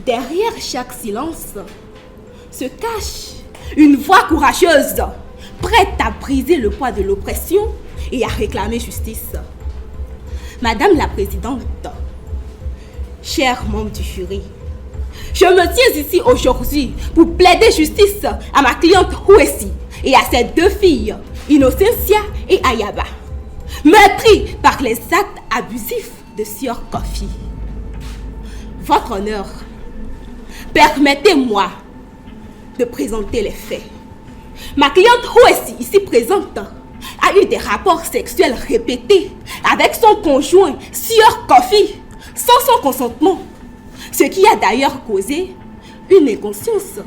Derrière chaque silence se cache une voix courageuse, prête à briser le poids de l'oppression et à réclamer justice. Madame la Présidente, chers membres du jury, je me tiens ici aujourd'hui pour plaider justice à ma cliente Houessi et à ses deux filles, Innocentia et Ayaba, meurtries par les actes abusifs de Sior Kofi. Votre honneur, permettez-moi de présenter les faits. Ma cliente Houessi, ici présente, a eu des rapports sexuels répétés avec son conjoint Sior Kofi sans son consentement, ce qui a d'ailleurs causé une inconscience.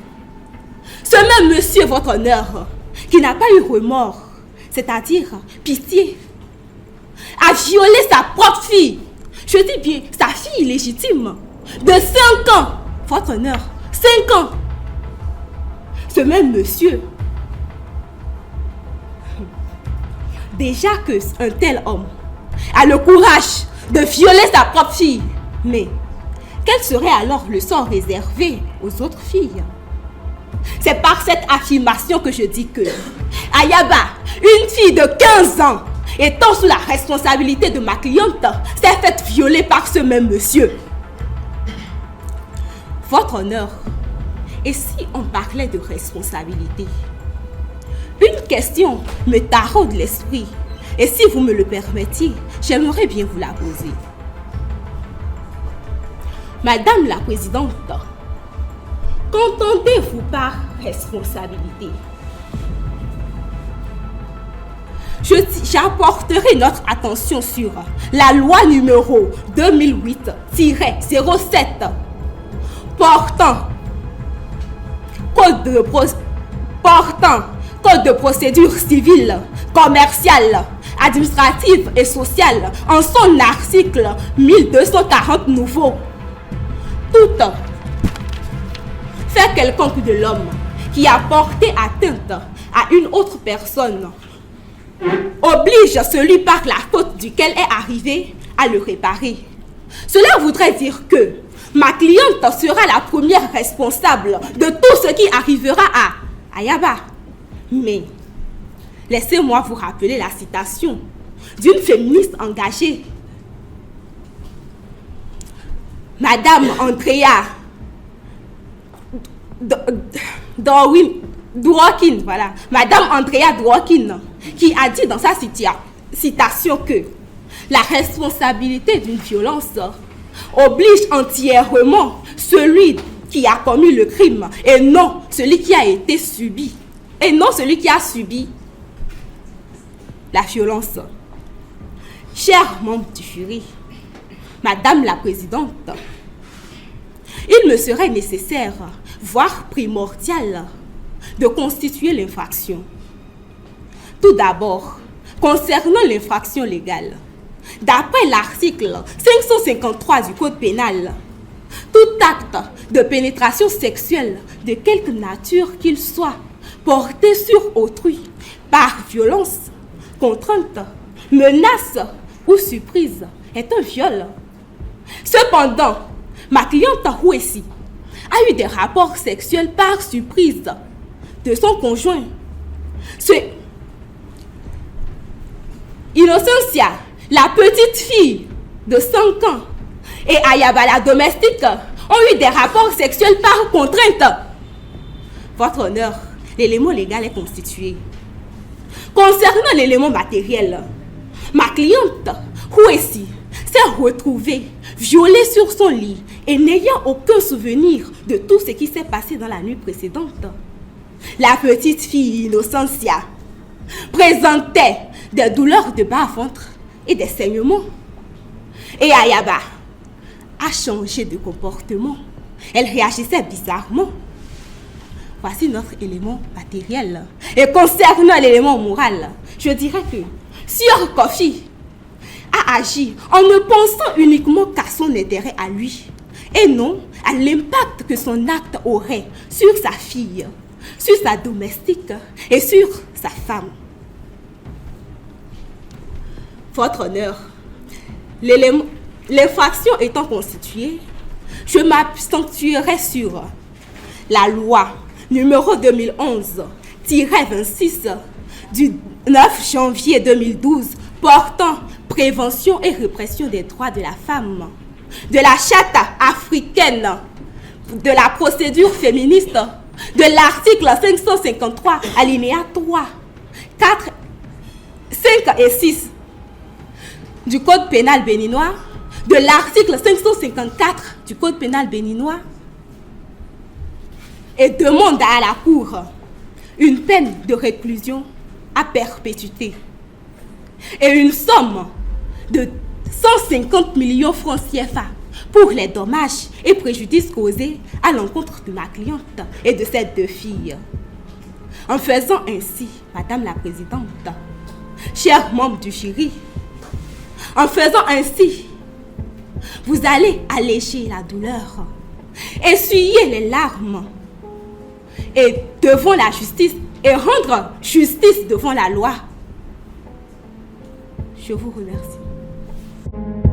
Ce même monsieur, votre honneur, qui n'a pas eu remords, c'est-à-dire pitié, a violé sa propre fille, je dis bien sa fille illégitime, de 5 ans, votre honneur, 5 ans. Ce même monsieur, déjà qu'un tel homme a le courage de violer sa propre fille, mais quel serait alors le sort réservé aux autres filles? C'est par cette affirmation que je dis que Ayaba, une fille de 15 ans, étant sous la responsabilité de ma cliente, s'est faite violer par ce même monsieur. Votre honneur, et si on parlait de responsabilité? Une question me taraude l'esprit, et si vous me le permettiez, j'aimerais bien vous la poser. Madame la Présidente, qu'entendez-vous par responsabilité? J'apporterai notre attention sur la loi numéro 2008-07 portant Code de procédure civile, commerciale, administrative et sociale en son article 1240 nouveau. Toute fait quelconque de l'homme qui a porté atteinte à une autre personne oblige celui par la faute duquel est arrivé à le réparer. Cela voudrait dire que ma cliente sera la première responsable de tout ce qui arrivera à Ayaba. Mais laissez-moi vous rappeler la citation d'une féministe engagée, Madame Andrea Dworkin, voilà, Madame Andrea Dworkin, qui a dit dans sa citation que la responsabilité d'une violence oblige entièrement celui qui a commis le crime et non celui qui a été subi, et non celui qui a subi la violence. Chers membres du jury, Madame la Présidente, il me serait nécessaire, voire primordial, de constituer l'infraction. Tout d'abord, concernant l'infraction légale, d'après l'article 553 du Code pénal, tout acte de pénétration sexuelle de quelque nature qu'il soit porté sur autrui par violence, contrainte, menace ou surprise est un viol. Cependant, ma cliente Houessi a eu des rapports sexuels par surprise de son conjoint. Innocentia, la petite fille de 5 ans, et Ayaba, la domestique, ont eu des rapports sexuels par contrainte. Votre honneur, l'élément légal est constitué. Concernant l'élément matériel, ma cliente Houessi s'est retrouvée violée sur son lit et n'ayant aucun souvenir de tout ce qui s'est passé dans la nuit précédente. La petite fille Innocentia présentait des douleurs de bas-ventre et des saignements. Et Ayaba a changé de comportement. Elle réagissait bizarrement. Voici notre élément matériel. Et concernant l'élément moral, je dirais que Sior Kofi a agi en ne pensant uniquement qu'à son intérêt à lui et non à l'impact que son acte aurait sur sa fille, sur sa domestique et sur sa femme. Votre honneur, l'infraction étant constituée, je m'accentuerai sur la loi numéro 2011-26 du 9 janvier 2012 portant prévention et répression des droits de la femme, de la charte africaine, de la procédure féministe, de l'article 553, alinéa 3, 4, 5 et 6 du Code pénal béninois, de l'article 554 du Code pénal béninois, et demande à la Cour une peine de réclusion à perpétuité et une somme de 150 millions francs CFA pour les dommages et préjudices causés à l'encontre de ma cliente et de ses deux filles. En faisant ainsi, Madame la Présidente, chers membres du jury, en faisant ainsi, vous allez alléger la douleur, essuyer les larmes et devant la justice et rendre justice devant la loi. Je vous remercie.